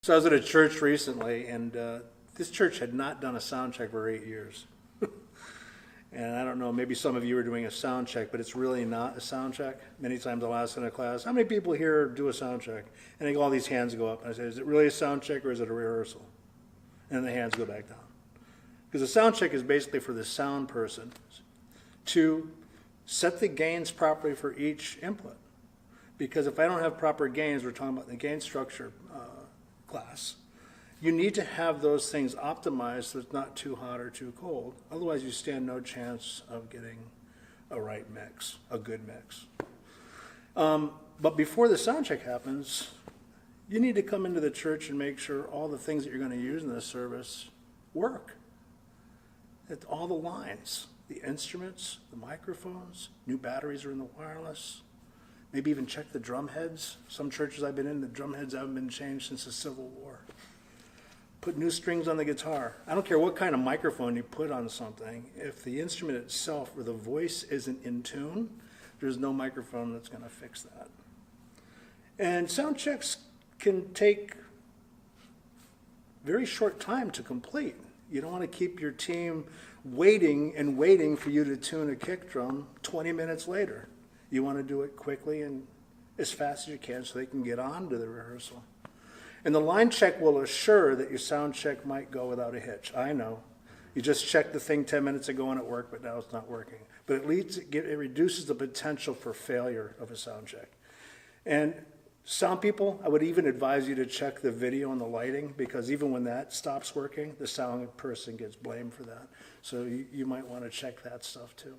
So I was at a church recently, and this church had not done a sound check for 8 years. And I don't know, maybe some of you are doing a sound check, but it's really not a sound check. Many times I'll ask in a class, how many people here do a sound check? And all these hands go up, and I say, is it really a sound check or is it a rehearsal? And the hands go back down. Because a sound check is basically for the sound person to set the gains properly for each input. Because if I don't have proper gains, we're talking about the gain structure class, you need to have those things optimized so it's not too hot or too cold. Otherwise, you stand no chance of getting a right mix, a good mix. But before the sound check happens, you need to come into the church and make sure all the things that you're going to use in this service work. That all the lines, the instruments, the microphones, new batteries are in the wireless. Maybe even check the drum heads. Some churches I've been in, the drum heads haven't been changed since the Civil War. Put new strings on the guitar. I don't care what kind of microphone you put on something. If the instrument itself or the voice isn't in tune, there's no microphone that's going to fix that. And sound checks can take very short time to complete. You don't want to keep your team waiting and waiting for you to tune a kick drum 20 minutes later. You want to do it quickly and as fast as you can so they can get on to the rehearsal. And the line check will assure that your sound check might go without a hitch. I know. You just checked the thing 10 minutes ago and it worked, but now it's not working. But at least it reduces the potential for failure of a sound check. And sound people, I would even advise you to check the video and the lighting, because even when that stops working, the sound person gets blamed for that. So you might want to check that stuff too.